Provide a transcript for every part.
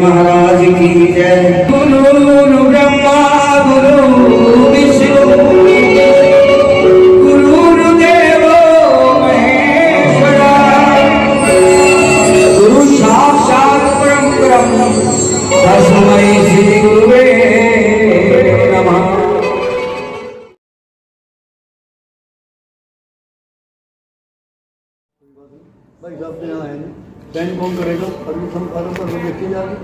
महाराज की जय। गुरु ब्रह्मा गुरु विष्णु गुरुर्देव महेश्वरा गुरु साक्षात् परम ब्रह्म तस्मै श्री गुरुवे नमः। भाई साहब तो यहाँ है नहीं, साइन कौन करेगा? अभी हम फार्म पर देखते जाके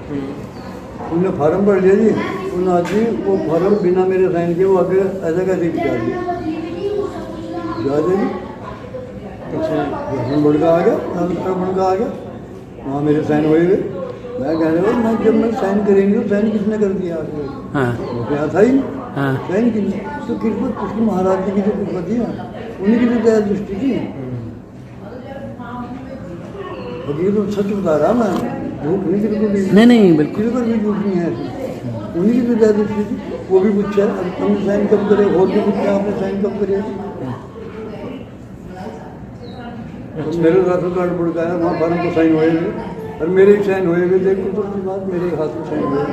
उन्होंने फार्म भर लिया जी। उन्होंने आज जी वो फार्म बिना मेरे साइन के वो आगे ऐसा कैसे बिछा दिया जा जी। तो बड़का आ गया, बड़का आ गया, वहाँ मेरे साइन हुए हुए। मैं कह रहा हूँ मैं जब मैं साइन करेंगे तो साइन किसने कर दिया आगे? वो क्या था ही साइन की तो किस्मत उसकी महाराज जी की जो किस्मत थी उन्हीं की तो दया दृष्टि थी। ये तो सच बता रहा मैं, झूठ नहीं बिल्कुल भी नहीं बिल्कुल बिल्कुल भी झूठ नहीं है। उन्हीं की तो ज्यादा थी वो भी पूछा हमने साइन कब करे, और भी पूछा आपने साइन कब करे। तो मेरे राशन कार्ड बुड़का है वहाँ फार्म को साइन हुए हुए और मेरे ही साइन हुए हुए देखो तो उसके बाद मेरे हाथ में साइन हुए।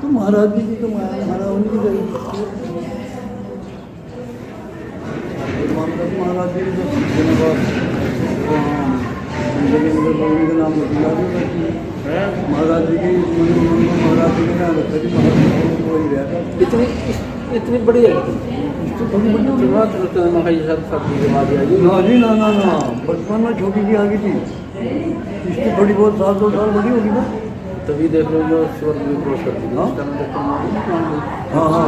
तो महाराज जी की तो महाराज उन्हीं की जरूरत महाराज जी की का नाम महाराज जी की महाराज जी का नाम रखा जी। महाराज जी वही रहता इतनी बड़ी है ना जी ना बचपन में छोटी सी आ गई थी, इसकी थोड़ी बहुत साल 2 साल बड़ी होगी ना तभी देख लो जो स्वर्ग भी क्रॉस करती है। हाँ हाँ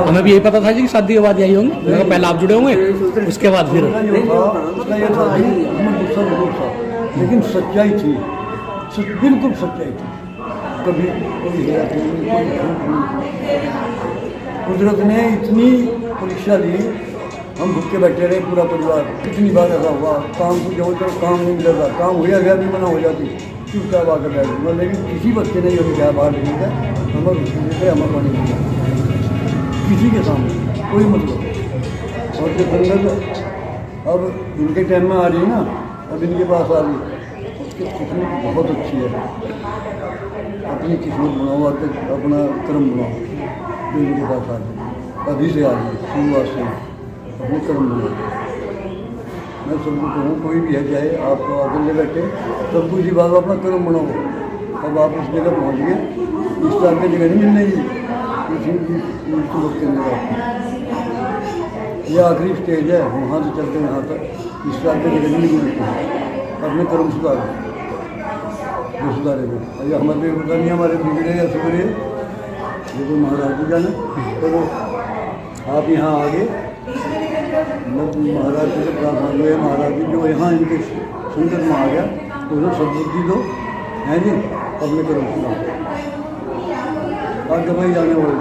हमें भी यही पता था जी कि शादी के बाद यही होंगे, पहले आप जुड़े होंगे उसके बाद फिर लेकिन सच्चाई थी, बिल्कुल सच्चाई थी। कभी कोई कुदरत ने इतनी परीक्षा ली, हम भूखे बैठे रहे पूरा परिवार। कितनी बार ऐसा हुआ काम को जो काम नहीं मिला था, काम हुआ गया भी मना हो जाती चुपचाप आकर बैठ गया। लेकिन किसी बच्चे ने जो गया बाहर लेने का हमें देते हमें पानी मिला किसी के सामने कोई मतलब। और जो संगत अब इनके टाइम में आ रही है ना, अब इनके पास आ रही उसकी किस्मत बहुत अच्छी है। अपनी किस्मत बनाओ और अपना कर्म बनाओ जो इनके पास आ रही अभी से आ रही शुरुआत से अपने कर्म बनाओ। मैं सबको कहूँ कोई भी है चाहे आप अकेले बैठे सब कुछ ही बात अपना कर्म बनाओ। अब आप उस जगह पहुँच गए, इस तरह की जगह नहीं मिल रही मृत्यु वक्त के अंदर। ये आखिरी स्टेज है, वहाँ से चलते यहाँ तक इस तरह की जगह नहीं मिलती। अपने कर्म सुधारो जो सुधारेंगे। अरे हमारे पता नहीं हमारे बिगड़े या सुधरे ये तो महाराज जी जाने। तो आप यहाँ आ गए महाराज जी से प्रार्थना हुए, महाराज जी जो यहाँ इनके संकट में आ गया तो उधर सदबुद्धि दो है जी। अपने करो सुना और दवाई जाने वाले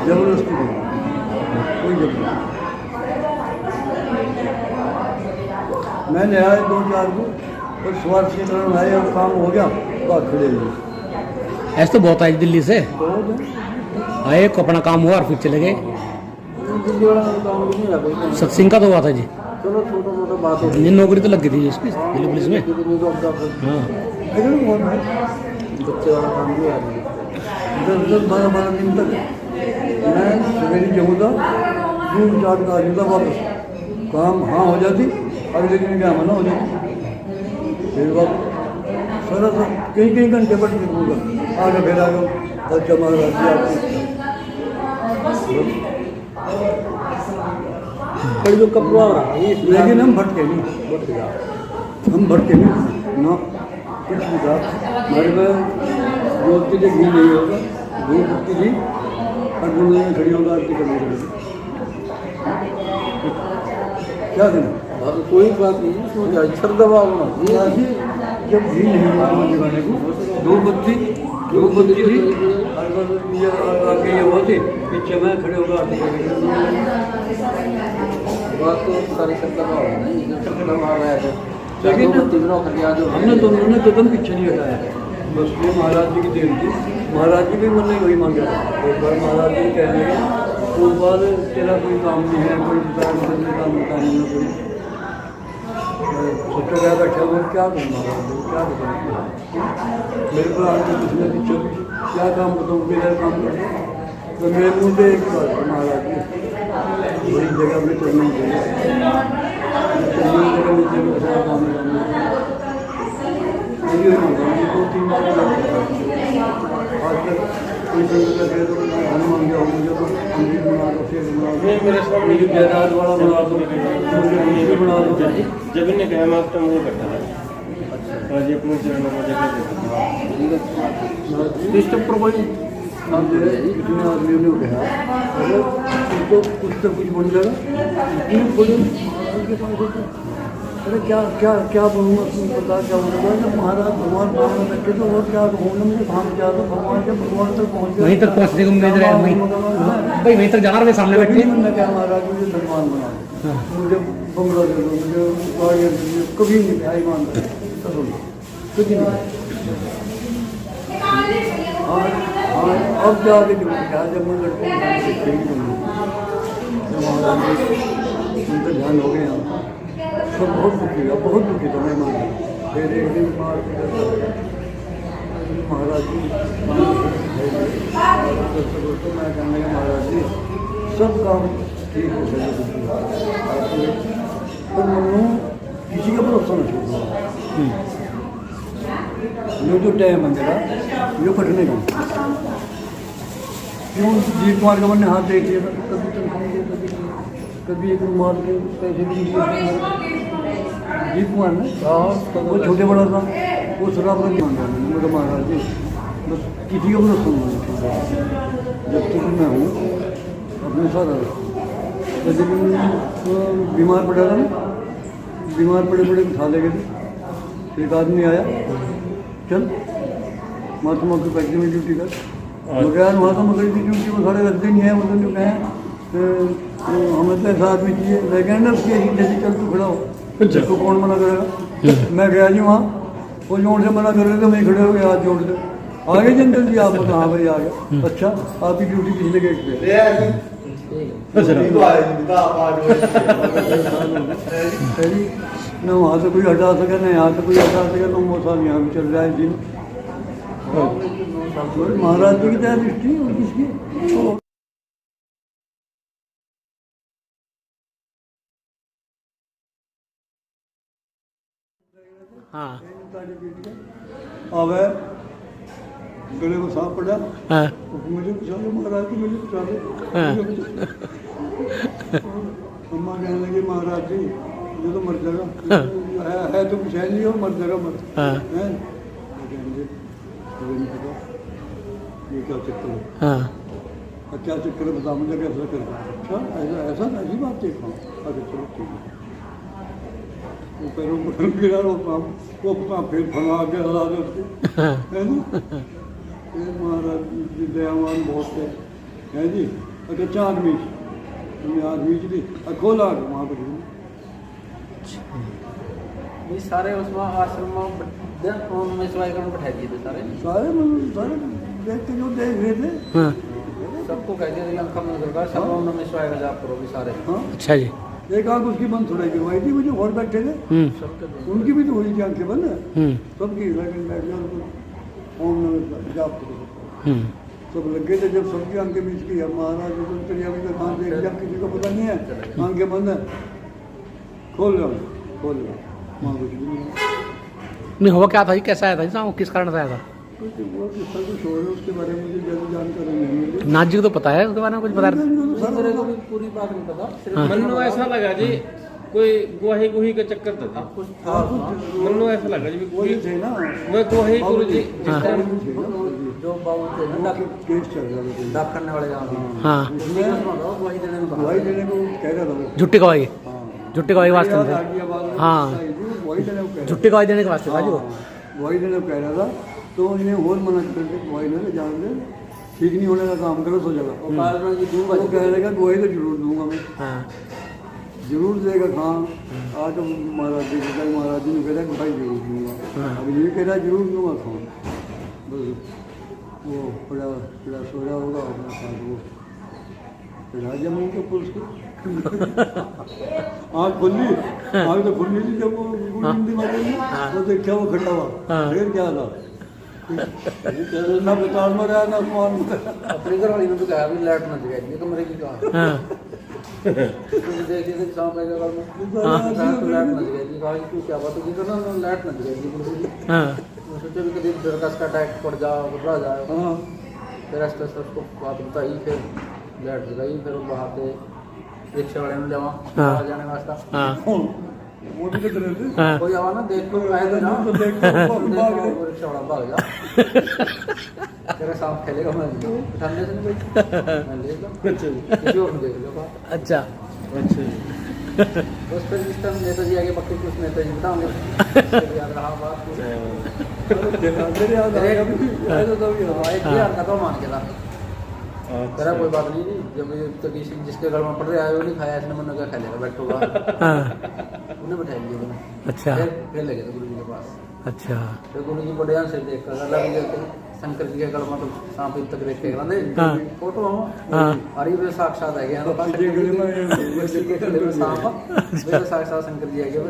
जबरदस्ती दो, कोई जबरदस्ती। मैंने आए 2-4 को और स्वार्थ के कारण आए और काम हो गया तो खड़े हुए। ऐसे तो बहुत आई दिल्ली से आए को अपना काम हुआ और फिर चले गए। सत्संग का तो हुआ था जी, चलो छोटा मोटा बात हो। नौकरी तो लग गई थी इसकी दिल्ली पुलिस में। हाँ बच्चे वाला काम भी आ रही है 10-12 दिन तक मैं सवेरी जमूँगा दूध चाट का आ जाता वापस काम हाँ हो जाती। अगले दिन क्या मना हो जाती फिर वापस सारा कहीं घंटे पर निकलूँगा आगे फिर आ गया अच्छा महाराज जो कपड़ा लेकिन हम भटके नहीं ना कुछ भी था हमारे पास जोत के लिए घी नहीं होगा, धूप की घी और दुनिया में खड़ी होगा आरती करने के लिए क्या देना कोई बात नहीं श्रद्धा भावना। जब घी नहीं हुआ जमाने को धूप बत्ती थी आगे ये होते पीछे मैं खड़े होगा आरती करने बात तो सारी श्रद्धा भावना है। लेकिन हमने दोनों ने कदम पीछे नहीं हटाया। बस ये महाराज जी की देन थी। महाराज जी भी मतलब वही मांगा। एक बार महाराज जी कहने लगे उस बार तेरा कोई काम नहीं है, कोई विचार करने का मौका नहीं है, कोई सोचो क्या बैठा वो क्या करूँ महाराज जी, क्या बताऊँ मेरे को आगे किसी ने पीछे क्या काम बताऊँ, मेरा काम कर तो मेरे मुँह पे एक बात है महाराज जी बड़ी जगह में चलना चाहिए, जगह में चलना सारा काम करना चाहिए। 2-3 बार आज तक कोई संगत है तो धन मांग गया मुझे तो अमीर बना दो, फिर बना दो, मुझे जायदाद वाला बना दो, मुझे मुझे बना दो। जब इन्हें कहा मैं आपका मुझे करता था आज अपने चरणों में जगह सिस्टम पर कोई कितने आदमियों ने कहा अगर उनको कुछ तो कुछ बन जाएगा बोले उनके पास अरे क्या क्या क्या बोलूँगा, तुम पता क्या बोलूँगा जब महाराज भगवान मांगने बैठे तो और क्या कहूँगा, मुझे भाग जा दो भगवान जब भगवान तक पहुँच गए वहीं तक पहुँचने को उम्मीद रहे भाई, वहीं तक जाना रहे सामने बैठे। मैं क्या महाराज मुझे भगवान बना दो, मुझे बंगला दे दो, मुझे गाड़ियाँ दे दो, कभी नहीं क्या ईमान कभी नहीं। अब जाके जो क्या जब मैं लड़के महाराज उनका ध्यान हो गया तो बहुत दुखी था मैं मान। फिर एक दिन महाराज जी दोस्तों मैं कहने लगा महाराज जी सब काम ठीक हो गया पर मनु किसी का भरोसा न छोड़ो, जो टाइम है मेरा ये कटने का क्यों जीत कुमार का मैंने हाथ देख लिया था, कभी तनख्वाह नहीं देता, कभी एक रुमाल के पैसे भी दिए। जीत कुमार ने वो छोटे बड़ा था वो शराब नहीं मांगा मेरा महाराज जी बस किसी का भरोसा नहीं छोड़ा जब तक मैं हूँ अपने साथ। तो जब बीमार पड़ा था ना, बीमार पड़े बिठा ले गए थे, एक आदमी आया चल महात्मा की फैक्ट्री में ड्यूटी कर, मगर यार महात्मा की ड्यूटी में सारे लगते नहीं है, मतलब जो कहें हमें तो ऐसा आदमी चाहिए लेकिन उसकी जैसे चल तू खड़ा हो तो कौन मना करेगा। मैं गया जी वहाँ वो जोड़ से मना कर रहे थे, मैं खड़े हो गए हाथ जोड़ से आगे जनरल जी आप हाँ भाई आ गया, अच्छा आपकी ड्यूटी पिछले गेट पे न वहाँ से कोई हटा सके न यहाँ से कोई हटा सके, तो वो साल यहाँ भी चल रहा है दिन महाराज जी की क्या दृष्टि और किसकी। हाँ अब गले को सांप पड़ा हाँ मुझे पूछा लो महाराज जी, मुझे पूछा लो। अम्मा कहने लगी महाराज जी मुझे तो मर जाएगा है तो कुछ है नहीं और मर जाएगा मर है ये क्या चक्कर है, क्या चक्कर है बता मुझे कैसा कर। अच्छा ऐसा ऐसा ऐसी बात देख रहा हूँ, अरे चलो ठीक है। वो पैरों पर गिरा वो फिर फना के हला दे उसके है ना। फिर महाराज जी दयावान बहुत है जी। अच्छा चांद बीच थी खोला वहाँ पर सारे उसमें आश्रम में सिवाय कर बैठा दिए थे सारे सारे व्यक्ति जो देख रहे थे सबको कह दिया अंखा में सरकार सब में सिवाय का जाप करो भी सारे। अच्छा जी। एक आँख उसकी बंद थोड़ा गिरवाई थी, मुझे और बैठे थे उनकी भी तो हुई थी आंखें बंद सबकी, लेकिन बैठ गया ओम नमः जाप करो सब लग गए थे। जब सबकी आंखें बीच की महाराज अभी तक आँख देख लिया, किसी को पता नहीं है आंखें बंद है, खोल लो वहाँ कुछ भी नहीं हुआ क्या था जी, कैसा आया था जी, किस कारण से आया था? वो किस तरह कुछ हो रहा है उसके बारे में मुझे ज़्यादा जानकारी नहीं है। नाथ जी को तो पता है उसके बारे में कुछ बता रहे को भी पूरी बात नहीं पता। हाँ। मन में ऐसा लगा जी कोई गुही का चक्कर था जी, मन में ऐसा लगा जी वही थे ना मैं गुही गुरु जी जो बाबू थे ना केस चल रहा था डाक करने वाले हाँ वही देने को दवाई देने को कह रहा था वो। झुट्टी गवाही, हाँ झुट्टी गवाही वास्ते में आ गया बाद में हाँ। वही देने को कह रहा था। झुट्टी गवाही देने के वास्ते था जी वो। वही देने को कह रहा था तो इन्हें और मना कर दे दवाई ले जान दे, ठीक नहीं होने का काम करो सो जगह। वो कह रहेगा दवाई तो जरूर दूंगा मैं। हाँ जरूर देगा खां आज तो महाराज जी ने महाराज जी ने कह रहा कि भाई जरूर दूंगा अब ये कह रहा जरूर दूंगा खां बस वो बड़ा सोया होगा अपना साथ वो राजा मुँह तो पुलिस को आँख खुली आँख तो खुली थी जब वो हिंदी में तो देखा वो खड़ा हुआ फिर क्या था ना बेकार में रहा ना मान में अपनी घर वाली ने तो कहा भी लाइट ना जगाई कमरे की कहा देखिए थे शाम पे घर में लाइट ना जगाई कहा कि क्या बात है करना लाइट ना जगाई सोचे भी कभी दरगाह का अटैक पड़ जाओ घबरा जाए फिर ऐसे उसको बात बताई फिर लाइट जगाई फिर वहाँ पे रिक्शा वाले ने जावा जाने वास्ता वो भी तो करे थे कोई आवा ना देख को आए थे ना तो देख को रिक्शा वाला भाग जा तेरा सांप खेलेगा मैं ठंडे से नहीं भाई मैं ले लो किसी और देख लो अच्छा बस फिर इस टाइम नेताजी आगे पक्के कुछ नेताजी बताओगे याद रहा बात मेरे याद आ गया आए तो तभी एक यार का तो मान के था तेरा कोई बात नहीं जब तो किसी जिसके घर में पड़ रहा है वो नहीं खाया इसने मन का खा लेगा बैठो बाहर उन्हें बैठा लिया अच्छा फिर लगे थे गुरु जी के पास अच्छा फिर गुरु जी बड़े से देख कर अलग शंकर जी के गल में तो सांप तक देख के फोटो हम अरे वे साक्षात है गया सांप वे साक्षात शंकर जी आ गए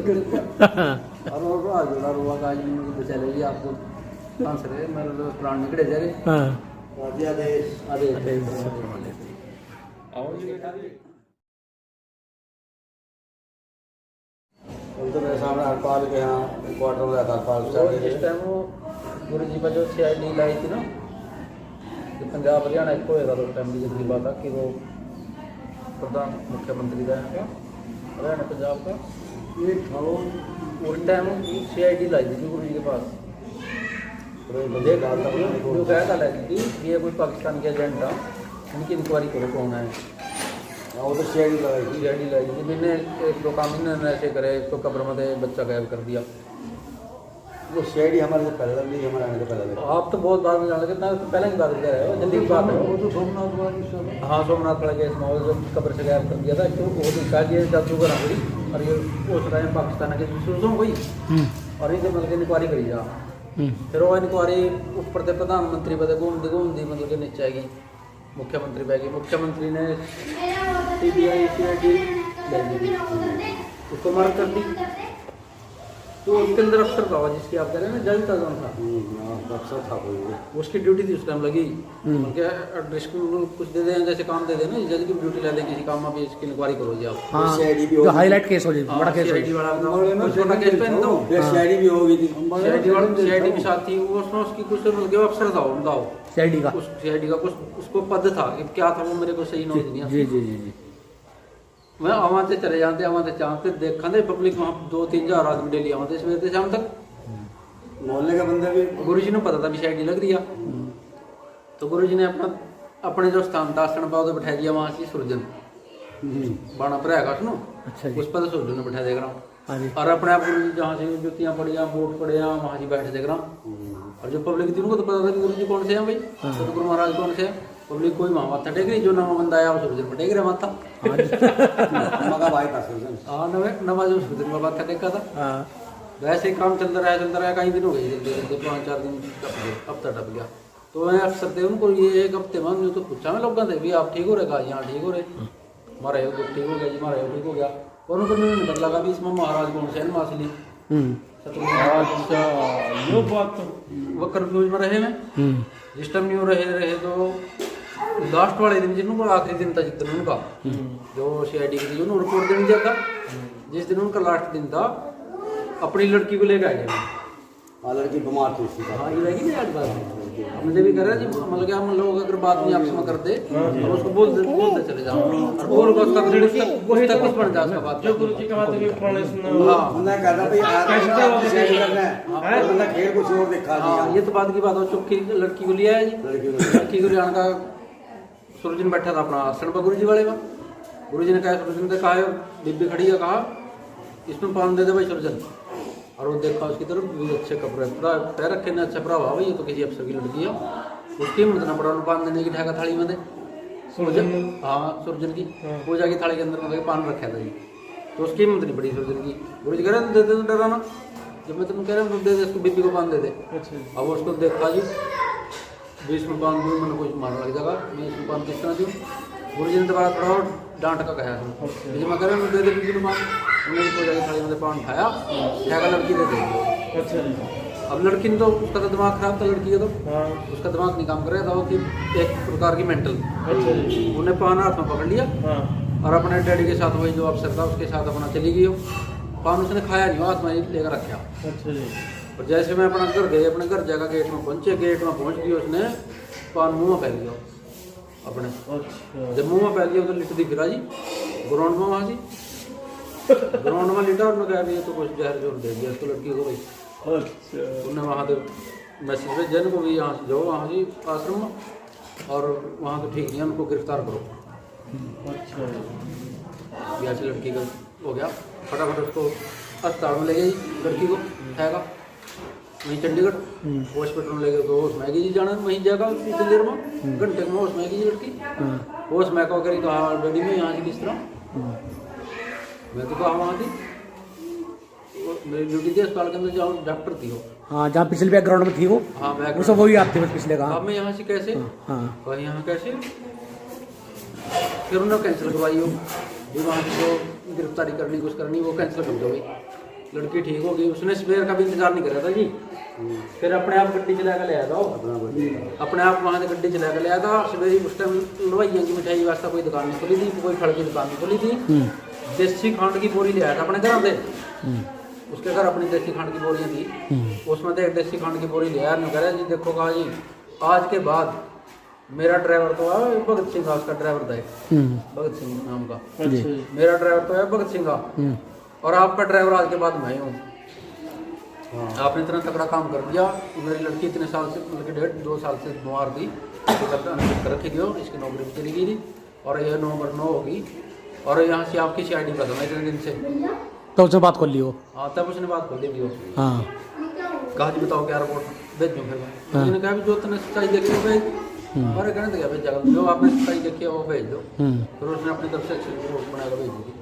और वो रोआ जोड़ा रोआ का आज बचा ले आपको आंसर है मेरे प्राण निकले जा रहे आदेश तो मेरे सामने हरपाल के यहाँ क्वार्टर में रहता हरपाल जिस टाइम वो गुरु जी पर जो CID लाई थी ना कि पंजाब हरियाणा एक होएगा तो टाइम की बात है कि वो प्रधान मुख्यमंत्री का यहाँ का हरियाणा पंजाब का ये था वो उस टाइम CID लाई थी गुरु जी के पास जो क्या था लाई थी ये कोई पाकिस्तान के एजेंट था उनकी इंक्वायरी करो कौन है वो तो CID लाई थी मैंने एक दो काम इन्होंने ऐसे करे एक तो कब्र में बच्चा गायब कर दिया वो CID हमारे से पहले नहीं हमारे आने से पहले आप तो बहुत बाद में जान लगे ना पहले की बात कर रहे हो जल्दी बात है वो तो सोमनाथ वाला हाँ सोमनाथ वाला केस में जब कब्र से गायब कर दिया था तो वो तो शायद ये जादूगर हुई और ये उस टाइम पाकिस्तान के सूचों हुई और इनसे मतलब इंक्वायरी करी जा फिर वो इंक्वायरी ऊपर से प्रधानमंत्री पद घूमती मतलब कि नीचे आएगी मुख्यमंत्री पे आएगी मुख्यमंत्री ने CBI CID उसको मार कर दी तो उसके अंदर अफसर था जिसकी आप कह रहे हैं ना जज था कौन था अफसर था उसकी ड्यूटी थी उस टाइम लगी एड्रेस कुछ दे दें जैसे काम दे देना जज की ड्यूटी ले दें किसी काम में भी इसकी इंक्वायरी करो जी आप जो हाईलाइट केस हो जाए बड़ा केस CID वाला छोटा केस पे तो CID भी होगी थी CID भी साथ थी उसमें उसकी कुछ मतलब अफसर था उनका CID का कुछ उसको पद था कि क्या था वो मेरे को सही नॉलेज नहीं जी मैं आवां से चले जाते देखा थे पब्लिक वहाँ 2-3 हज़ार आदमी डेली आवाते सवेरे से शाम तक मोहल्ले का बंदा भी गुरु जी ने पता था भी CID लग रही है तो गुरु जी ने अपने जो स्थान था आसन पा बैठा दिया वहाँ से सुरजन बाणा भराएगा सुनो उस पर सुरजन ने बैठा देगा और अपने आप गुरु जी जहाँ से जुतियाँ पड़ी बूट पड़े वहाँ से बैठे देगा और जो पब्लिक थी उनको तो पता था कि गुरु जी कौन से हैं भाई सतगुरु महाराज कौन से हैं पब्लिक कोई वहाँ माथा टेक रही जो नवा बंदा आया वो सुरजन पर टेक रहा माथा हाँ नवा जो सुरजन पर माथा टेका था वैसे ही काम चलता रहा कई दिन हो गए जल्दी 5-4 दिन हफ्ता टप गया तो मैं अफसर थे उनको ये एक हफ्ते में तो पूछा मैं लोगों से भी आप ठीक हो रहे कहा यहाँ ठीक हो रहे मारा ठीक हो गया जी मारा ठीक हो गया और उनको नहीं पता लगा भी इसमें महाराज कौन से हैं असली वो कन्फ्यूज में रहे मैं जिस टाइम नहीं रहे तो लास्ट वाले दिन जिनको आखिरी दिन था जिस दिन उनका जो CID की जो रिपोर्ट देने दिया था जिस दिन उनका लास्ट दिन था अपनी लड़की को लेकर आ गया लड़की बीमार थी हाँ ये लगी नहीं आज बात मुझे भी कह रहा जी मतलब कि हम लोग अगर बात नहीं आपस में करते तो उसको बोलते चले जाओ और उसका कुछ बन जाए उसका बात जो गुरु जी का बात भी पुराने हाँ ये तो बात की बात हो चुपकी लड़की को लिया है जी लड़की को लिया का सुरजन बैठा था अपना आसन पर गुरु जी वाले का गुरु जी ने कहा सुरजन ने कहा डिब्बी खड़ी है कहा इसमें पान दे दे भाई सुरजन और वो देखा उसकी तरफ भी अच्छे कपड़े पैर रखे ने अच्छा प्रभाव भाई ये तो किसी अफसर की लड़की है उसकी हिम्मत ना पड़ा पान देने की ढाका थाली में दे सुरजन हाँ सुरजन की पूजा की थाली के अंदर मतलब पान रखा था जी तो तो उसकी हिम्मत नहीं पड़ी सर्जन की। गुरु जी कह रहे दे दे डराना, जब मैं तुम कह रहा हूँ दे दे इसको, बीबी को पान दे दे। अब उसको देखा जी 20 में पान दूँ, मैंने कुछ मारने लग जाएगा, 20 में पान किस तरह दूँ। गुरु जी ने दोबारा थोड़ा और डांट का कहा जब मैं कह रहा हूँ दे दे बीबी को पान, उन्होंने को जाके थाली में पान खाया, क्या लड़की दे दी। अच्छा अब लड़की ने तो उसका तो दिमाग खराब था, लड़की का तो उसका दिमाग नहीं काम कर रहा था, वो कि एक प्रकार की मेंटल। उन्हें पान हाथ में पकड़ लिया और अपने डैडी के साथ वही जो अफसर था उसके साथ अपना चली गई। पान उसने खाया नहीं, हाथ में लेकर रखा। और जैसे मैं अपना घर गए, अपने घर जाकर गेट में पहुंचे, गेट में पहुंच गई उसने पान मुँह में फैल गया अपने। जब मुँह में फैल गया तो लिट दी फिरा जी ग्राउंड में, वहाँ जी ग्राउंड में लिटा। और कह रही है तो कुछ जहर जोर दे दिया उसको लड़की को भाई। उन्होंने वहाँ तो मैसेज भेजा इनको भी यहाँ से जाओ वहाँ जी आश्रम में, और वहाँ तो ठीक नहीं है, उनको गिरफ्तार करो। यहाँ से लड़की का हो गया, फटाफट उसको अस्पताल में ले गई लड़की को, उठाएगा वहीं चंडीगढ़ हॉस्पिटल में ले गए। तो होश में गई जी, जाना वहीं जाएगा इतनी देर में, घंटे में होश में गई लड़की। होश में कह कहा डैडी में यहाँ से किस तरह, मैं तो कहा वहाँ थी मेरी ड्यूटी थी अस्पताल के अंदर, जाओ डॉक्टर थी वो। हाँ, जहाँ पिछले बैकग्राउंड में थी वो। हाँ वो सब वही आप थे बस पिछले का। अब मैं यहाँ से कैसे, हाँ कहीं यहाँ कैसे, फिर उन्होंने कैंसिल करवाई हो जो वहाँ से जो गिरफ्तारी करनी कुछ करनी वो कैंसिल कर दो भाई। लड़की ठीक हो गई, उसने सवेर का भी इंतजार नहीं करा था जी। फिर अपने आप गड्डी चला कर ले आया था, अपने आप वहाँ से गड्डी चला कर ले आया था। सवेरे उस टाइम लड़वाइया की मिठाई वास्ता कोई दुकान नहीं खुली थी, कोई फल की दुकान नहीं खुली थी। देसी खंड की बोरी ले आया था अपने घर से, उसके घर अपनी देसी खंड की बोरियाँ थी, उसमें से एक देसी खंड की बोरी ले आया। कह रहा जी देखो कहा जी आज के बाद मेरा ड्राइवर तो है भगत सिंह का, उसका ड्राइवर था भगत सिंह नाम का, मेरा ड्राइवर तो है भगत सिंह का, और आपका ड्राइवर आज के बाद मैं हूँ। आपने इतना तगड़ा काम कर दिया, मेरी लड़की इतने साल से मतलब 1.5-2 साल से बीमार थी, रखी गई, इसकी नौकरी भी चली गई थी, और यह नवंबर 9 होगी, और यहाँ से आपकी CID खत्म है इतने दिन से। तो उसने बात कर ली हो? हाँ तब उसने बात कर दी थी। हाँ कहा जी बताओ क्या रिपोर्ट भेज दूँ। फिर उसने कहा जो तुमने सच्चाई देखी वो भेज, हमारे कहने क्या भेज जाएगा, जो आपने सच्चाई देखी है वो भेज दो। फिर उसने अपनी तरफ से रिपोर्ट बनाकर भेज दी।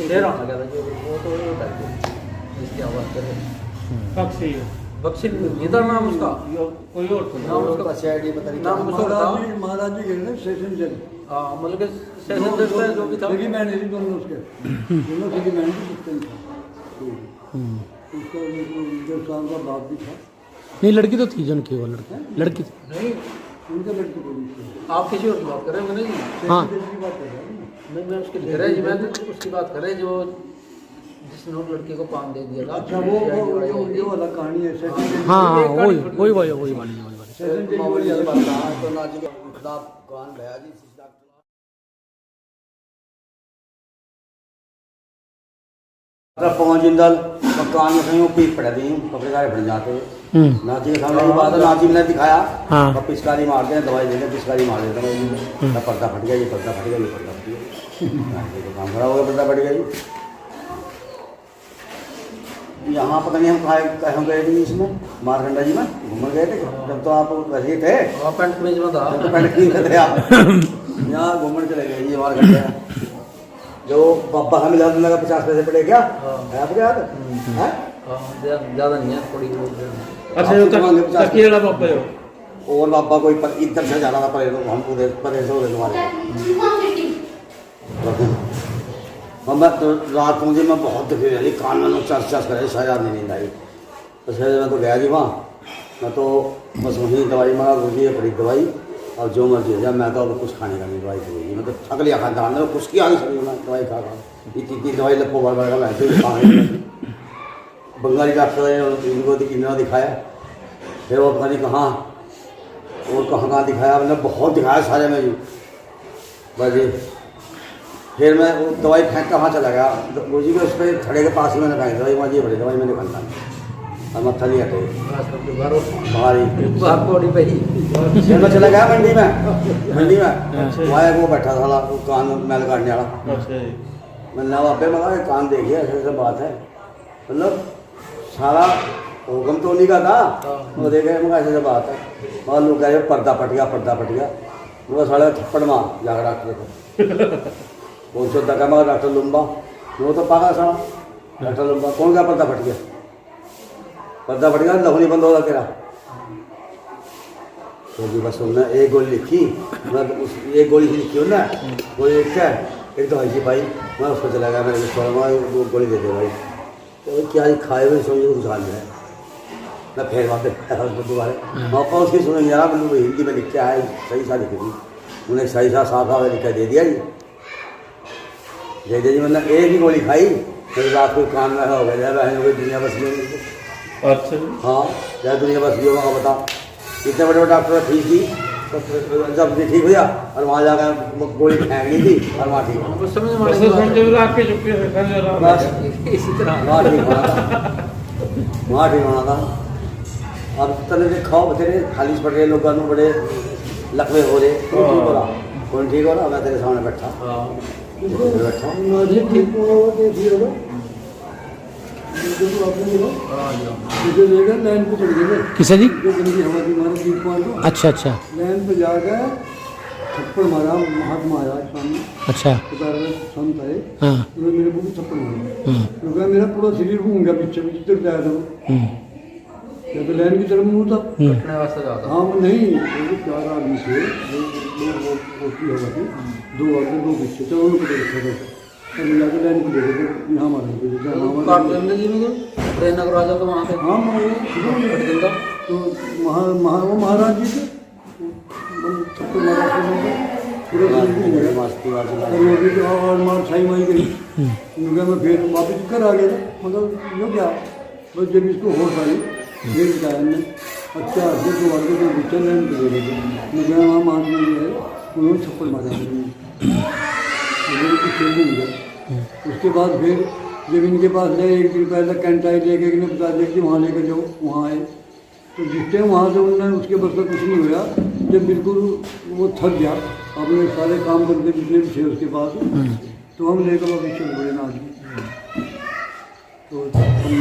देर होना क्या था जो वो तो होता है इसकी आवाज़ करे बक्सी नहीं था नाम उसका, कोई और नाम उसका CID पता नहीं नाम उसका था। महाराज जी गए सेशन जज। हाँ मतलब कि सेशन जज था जो भी था, लेकिन मैंने ही दोनों उसके दोनों से मैंने भी सिस्टम था उसका, 1.5 साल का बाप भी था। नहीं लड़की तो थी, जो उनकी वो लड़की थी नहीं उनका लड़की को आप किसी और की बात कर रहे हैं जी? हाँ की बात कर रहा हूँ नहीं मैं उसकी कह रहे जी, मैं तो उसकी बात कर रहे जो जिसने उस लड़की को पान दे दिया था। अच्छा वो वाला कहानी है सेशन हाँ वही वाली सेशन जज वाली बात। तो नाजी के खिलाफ कान भया जी पहुंच जिंदल मकान में कहीं पीक पड़ा दी पकड़े पड़ जाते नाची के सामने की बात है। नाची ने दिखाया और पिचकारी मारते हैं, दवाई देते पिचकारी मार देते हैं, पर्दा फट गया, ये पर्दा फट गया, ये पर्दा फट गया, काम खड़ा हो गया, पर्दा फट गया जी। यहाँ पता नहीं हम कहाँ गए थे इसमें मारकंडा जी में घूमने गए थे जब तो आप वैसे थे, पेंट कमीज में था, पेंट कमीज में थे आप, यहाँ घूमने चले गए जी मारकंडा। जो बाबा हमें लगा 50 पैसे पड़े क्या है आपके याद है? ज़्यादा नहीं है थोड़ी बहुत। अच्छा तकिए वाला बाबा है और बाबा कोई इधर से जाना था परे तो हम पूरे परे से तुम्हारे मैं तो रात को मुझे मैं बहुत दुखी रही, कान में चर्च करे शायद नहीं आई। तो शायद मैं तो गया जी वहाँ, मैं तो बस वहीं दवाई मंगा मुझे पड़ी दवाई, और जो मर्जी हो जाए मैं तो कुछ खाने का नहीं, दवाई खरीदी मैं तो थक लिया खाता मैं कुछ की आगे शरीर में दवाई खा इतनी दवाई लपो भर भर मैं तो बंगाली डॉक्टर ने इनको इन्होंने दिखाया, फिर वो पता नहीं कहाँ और कहाँ दिखाया, मैंने बहुत दिखाया सारे में जी बस। फिर मैं वो दवाई फेंक कहाँ चला गया गुरु जी के उस पर खड़े के पास ही मैंने फेंक दवाई, मुझे बड़ी दवाई मैंने खाना और मत्था लिया तो बाहर फिर मैं चला गया मंडी में वहाँ वो बैठा था वो कान मैल काटने वाला। मैंने वापे मगा कान देखिए ऐसे बात है, मतलब सारा हुक्म तो उन्हीं का था, वो देखे मगा ऐसे बात है, मगर लोग कह रहे पर्दा पट गया वो साढ़े थप्पड़ मार जाकर डॉक्टर को बहुत शुद्ध का मगर डॉक्टर लुम्बा वो तो पागल सा घंटा लंबा कौन का पर्दा फट गया, पर्दा फट गया लहू नहीं बंद होगा तेरा। तो जी बस उन्होंने एक गोली लिखी, मैं उस एक गोली से लिखी हो ना, गोली लिख के एक तो हल्की भाई मैं उसको चला गया, मैंने वो गोली दे दे भाई। तो क्या खाए हुए समझो कुछ हाल है, मैं फिर वहाँ पे दोबारा मौका उसकी सुनेंगे यार, मतलब हिंदी में लिख के आया सही सा लिखी थी, उन्हें सही सा साफ साफ लिख के दे दिया जी, दे दिया जी। मतलब एक ही गोली खाई फिर रात को कान में हो गया, बहन हो गई दुनिया बस गई। अच्छा हाँ क्या दुनिया बस गई होगा बताओ, इतने बड़े बड़े डॉक्टर ठीक थी तो जब भी ठीक हुआ और वहाँ जाकर गोली फेंकनी थी और वहाँ ठीक हुआ, उस समय बस समझो रात के चुप्पी से खा जा बस इसी तरह वहाँ ठीक होना था, वहाँ ठीक होना था। अब तले से खाओ तेरे खालिश पड़ रहे लोग बड़े लकवे हो रहे, कौन ठीक हो रहा, कौन ठीक हो रहा, मैं तेरे सामने बैठा बैठा लाइन पे चढ़ गए किसे जी? जो गंदी हवा की मारे जीप पान को अच्छा अच्छा लाइन पे जाकर थप्पड़ मारा, महात्मा आया सामने, अच्छा संत आए, हाँ उन्होंने मेरे को थप्पड़ मारा, क्योंकि मेरा पूरा शरीर घूम गया पीछे पीछे जाया था वो, या तो लाइन की तरफ मुँह था। कटने वास्ते जाता हाँ वो नहीं, वो 4 आदमी थे, वो की हवा थी, 2 आगे 2 पीछे, तो उनको तो रखा था, तो मिला के लाइन को देखो तो यहाँ मारा ट्रेन अगर आ जाओ तो वहाँ पे हाँ कट देगा। तो वो महाराज जी थे, थप्पड़ मारा पूरे शरीर घूम गया, तो वो भी और मार छाई माई गई, क्योंकि मैं फिर वापस घर आ गया था, मतलब यो क्या बस जब इसको होश आई फिर बताया हमने, अच्छा आगे तो आगे तो बिचर लाइन पे दे रहे थे, मैं गया वहाँ मान में जो है उन्होंने थप्पड़ मारा गया। उसके बाद फिर जब इनके पास गए 1 दिन पहले कैंटाई लेके इन्हें बता दिया कि वहाँ लेकर जाओ, वहाँ आए तो जिस टाइम वहाँ से उन्होंने उसके बस का कुछ नहीं हुआ, जब बिल्कुल वो थक गया अपने सारे काम करके जितने भी थे उसके पास, तो हम लेकर वापस चल पड़े ना आदमी। तो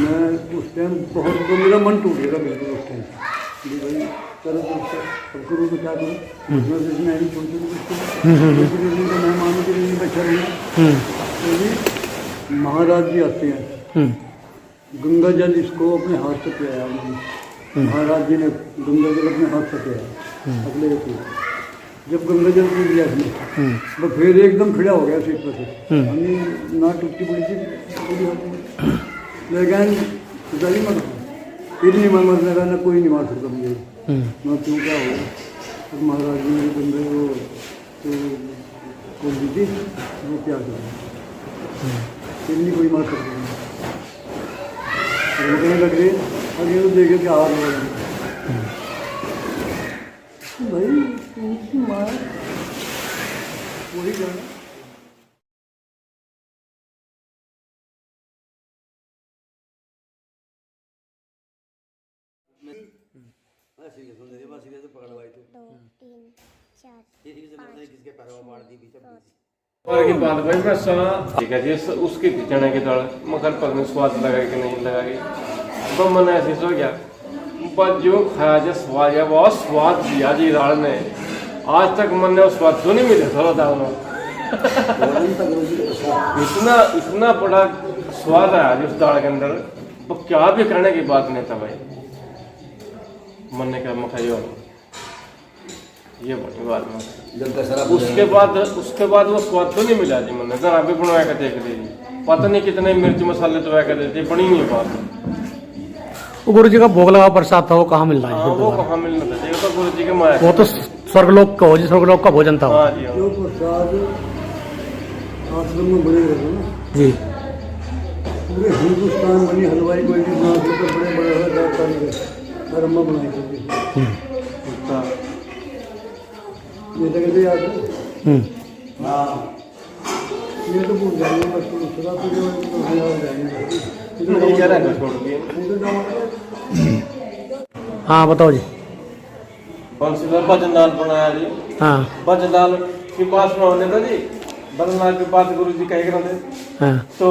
मैं उस टाइम बहुत, तो मेरा मन टूट गया बिल्कुल उस टाइम कि भाई चलो अब करूँ तो क्या करूँ, मैं नहीं छोड़ तो मैं मानू के लिए बैठा रहूँगा। तो जी महाराज जी आते हैं, गंगा जल इसको अपने हाथ से पियाया उन्होंने, महाराज जी ने गंगा जल अपने हाथ से पियाया अगले के, जब गंगा जल पी लिया इसने तो फिर एकदम खड़ा हो गया सीट पर से, हमने ना टूटी पड़ी थी लेकिन पिताजी मत फिर नहीं मैं मरने का, ना कोई नहीं मार सकता मुझे, मैं क्यों क्या हो। तो महाराज जी मेरे बंदे वो खोल दी थी, वो क्या करें फिर नहीं कोई मार सकता, रोकने लग गए और ये तो देखे क्या हाल हो रहा भाई तुमकी मार वही करना। और की बात भाई मैं सुना ठीक है जी, उसकी थी चने की दाल, मगर पता नहीं स्वाद लगा कि नहीं लगा कि, तो मन ऐसे सो गया बस जो खाया जो स्वाद है बहुत स्वाद दिया जी दाल ने, आज तक मन ने स्वाद तो नहीं मिला थोड़ा दाल में इतना बड़ा स्वाद आया जी उस दाल के अंदर, वो क्या भी करने की बात नहीं था भाई, मन ने क्या मखाई और ये बड़ी बात में। उसके बाद वो स्वाद तो नहीं मिला जी, मैंने जरा भी बनवा के देख लीजिए, पता नहीं कितने मिर्च मसाले तो कर देते, बनी नहीं बात। वो गुरु जी का भोग लगा प्रसाद था, वो कहाँ मिल रहा है? वो कहाँ मिलना था जी, तो गुरु जी के माया, वो तो स्वर्गलोक का हो जी, स्वर्गलोक का भोजन था। हाँ जी जो प्रसाद आश्रम में बने रहते ना जी पूरे हिंदुस्तान बनी हलवाई कोई भी बना देते, बड़े बड़े हलवा अम्मा बनाई करती ये तो कहते याद है ये तो भूल जाएंगे बस दूसरा तो जो याद जाएंगे। हाँ बताओ जी। कौन सी भजन दाल बनाया जी? हाँ भजन दाल की बात सुनाने था जी, भजन दाल की बात गुरु जी कह रहे थे, हाँ तो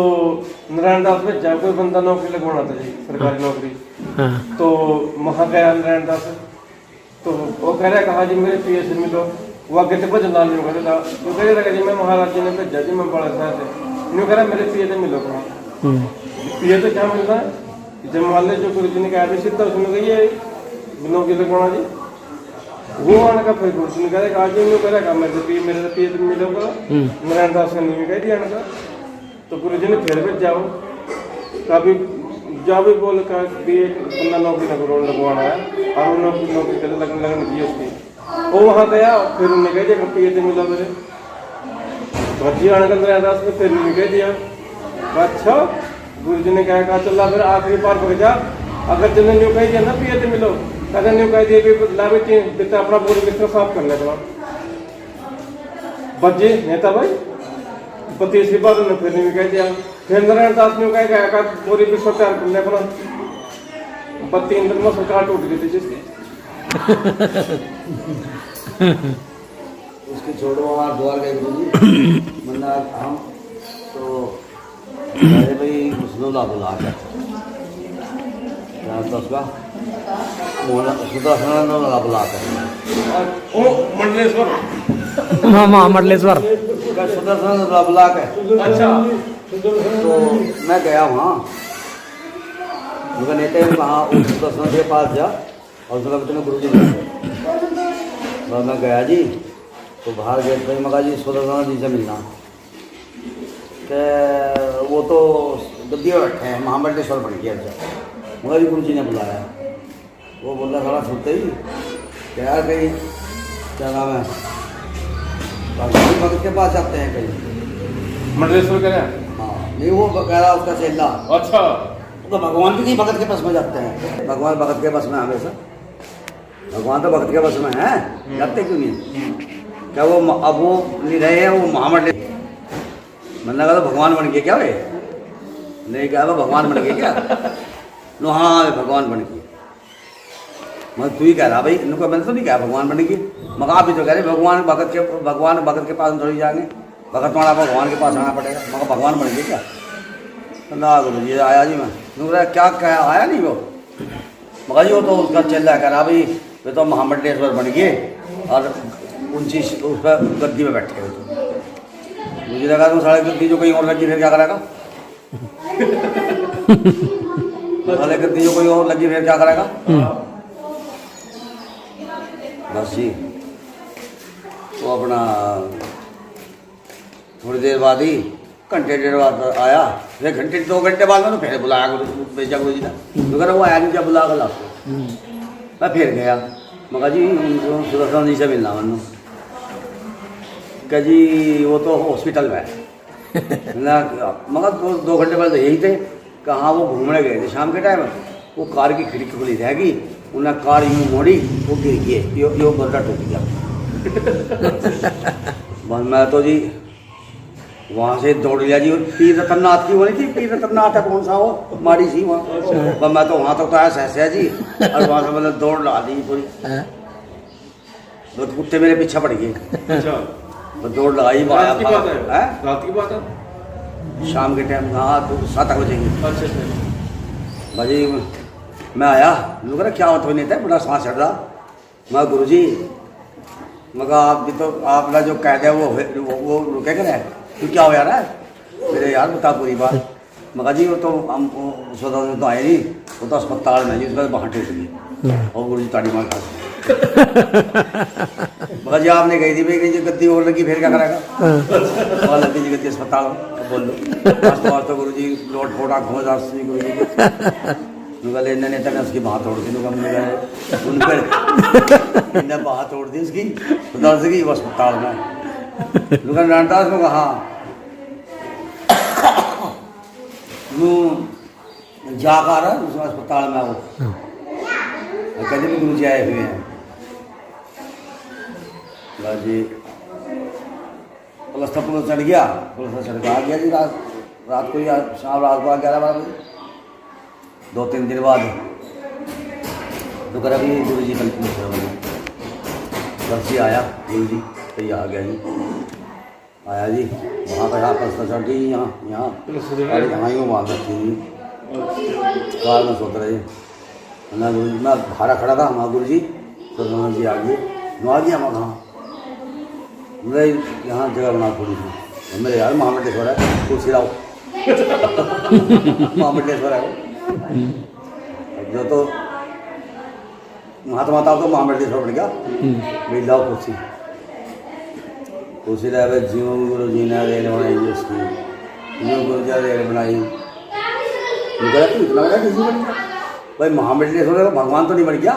नारायण दास में जब कोई बंदा नौकरी लगवाना था जी, सरकारी नौकरी, हाँ तो वहाँ गया नारायण दास, तो वो कह रहा कहा जी मेरे पीएस में तो वो आगे भजन दाल में कहता था, तो कह रहा जी मैं महाराज जी ने भेजा जी, मैं बड़ा शहर से न्यू कह रहा मेरे पिए से मिलो कहाँ पिए तो क्या मिलता है जब मान ले जो गुरु जी ने कहा भी सीधा उसने कही ये बिनो की लगवाना जी वो आने का फिर गुरु जी ने कहा आज न्यू करेगा मेरे पिए से मिलोगा मेरा अंदाज से नहीं कह दिया का तो गुरु जी ने फिर भी जाओ कभी जब भी बोल कर भी बंदा नौकरी लगवाना है और वो नौकरी के लगन की उसकी वो वहाँ गया फिर उन्हें कह दिया पिए से मिला मेरे भज्जी आने का अंदर अरदास में फिर नहीं कह दिया अच्छा गुरु जी ने कहा चल फिर आखिरी बार पर जा अगर चलने न्यू कह दिया ना पिए से मिलो अगर न्यू कह दिया ला बेटा अपना पूरी बिस्तर साफ कर ले थोड़ा भज्जी नेता भाई तीसरी बार उन्हें फिर नहीं कह दिया फिर नारायण दास ने कहा पूरी बिस्तर तैयार कर ले अपना 3 दिन में सरकार टूट गई थी जिसकी उसके छोड़ो वहाँ द्वार गए गुरु जी मन्ना हम तो अरे भाई उसने ला बुला के तो उसका मोहन सुदर्शन ला बुला के ओ मंडलेश्वर हाँ मंडलेश्वर सुदर्शन ला बुला के अच्छा तो मैं गया वहाँ उनका नेता ने कहा उस सुदर्शन के पास जा और उसका बताने गुरु जी मैं गया जी तो बाहर गेट पर मगा जी सुदर्शन जी से मिलना कि वो तो गद्दी में बैठे हैं महामंडलेश्वर बन गया मगर जी गुरु जी ने बुलाया वो बोल रहा थोड़ा सुनते ही क्या कहीं क्या नाम है भगत के पास जाते हैं कहीं मंडलेश्वर कह हाँ नहीं वो कह रहा उसका चेला अच्छा तो भगवान भी नहीं भगत के पास में जाते हैं भगवान भगत के पास में हमेशा भगवान तो भगत के पास में है जाते क्यों नहीं क्या वो अब वो नहीं रहे हैं वो महामंडल मैंने कहा भगवान बन गए क्या वे नहीं कहा भगवान बन गए क्या नो हाँ भगवान बन गए मैं तू ही कह रहा भाई इनको मैंने तो नहीं कहा भगवान बन गए मगर आप भी तो कह रहे भगवान भगत के पास थोड़ी जाएंगे भगत वाला भगवान के पास आना पड़ेगा मगर भगवान बन गए क्या ना गुरु जी आया जी मैं क्या कहा आया नहीं वो मगर जी वो तो उसका चल रहा कह रहा भाई वे तो महामंडलेश्वर बन गए और ऊंची उस पर गद्दी में बैठ गए तो मुझे लगा तो साढ़े गद्दी जो कहीं और लगी फिर क्या करेगा साढ़े गद्दी जो कोई और लगी फिर क्या करेगा बस जी वो अपना थोड़ी देर बाद ही घंटे डेढ़ बाद आया फिर घंटे 2 घंटे बाद में तो फिर बुलाया भेजा गुरु जी ने तो वो आया नहीं जब बुला कर लास्ट मैं फिर गया मगर जी सुदर्शन जी से मिलना मनु क्या जी वो तो हॉस्पिटल में है ना मगर 2 घंटे पहले तो यही थे कहाँ वो घूमने गए थे शाम के टाइम वो कार की खिड़की खुली रहेगी उन्हें कार यूँ मोड़ी वो गिर गई यो गर्दा टूट गया मैं तो जी वहाँ से दौड़ लिया जी पीर रतननाथ की बोली थी पीर रतननाथ है कौन सा वो माड़ी सी वहाँ मैं तो वहाँ तक तो आया सहसा जी और वहाँ से मतलब दौड़ ला दी पूरी तो कुत्ते मेरे पीछे पड़ गए अच्छा तो दौड़ लगाई रात की बात है हैं? रात की बात है शाम के टाइम हाँ तो 7 बजे अच्छा अच्छा भाजी मैं आया लोग क्या होता नहीं था बड़ा सांस चढ़ रहा मैं गुरु जी मगर आप भी तो आपका जो कह दिया वो रुके कर है तू क्या हो यार है मेरे यार बता पूरी बात मगर जी वो तो हम सोचा तो आए नहीं वो तो अस्पताल में जी उसका बाहर टूट गई और गुरु जी ताड़ी मार खा मगर जी आपने कही थी भाई जी गद्दी और लगी फिर क्या करेगा और लगी जी गद्दी अस्पताल में बोल लो तो गुरु जी लोट फोटा खोज गुरु जी के लेने नेता ने उसकी बाँह तोड़ दी उनने बाँह तोड़ दी उसकी दर्द की वो अस्पताल में लुका नानदास को कहा जाकर उस अस्पताल में वो कहते भी गुरु जी आए हुए हैं जी पुलिस चढ़ गया पुलिस चढ़ के आ गया जी रात को शाम रात को 11-12 बजे 2-3 दिन बाद तो कर अभी गुरु जी कल बस आया गुरु जी तो ये आ गया जी आया जी वहाँ पर आप चढ़ गई यहाँ ही वहाँ रखी जी कार में सोच रहे ना गुरु जी मैं भाड़ा खड़ा था वहाँ गुरु जी तो जी आ गए आ गया वहाँ कहाँ यहाँ जगह बना थोड़ी सी मेरे यार महामंडलेश्वर है कुर्सी लाओ महामंडलेश्वर है वो। जो तो महात्मा था तो महामंडलेश्वर बन गया भाई लाओ कुर्सी कुर्सी लाए भाई जीवन गुरु जी ने रेल बनाई जी उसकी जीवन गुरु जी ने रेल बनाई निकला तू इतना बड़ा किसी बन गया भाई महामंडलेश्वर भगवान तो नहीं बन गया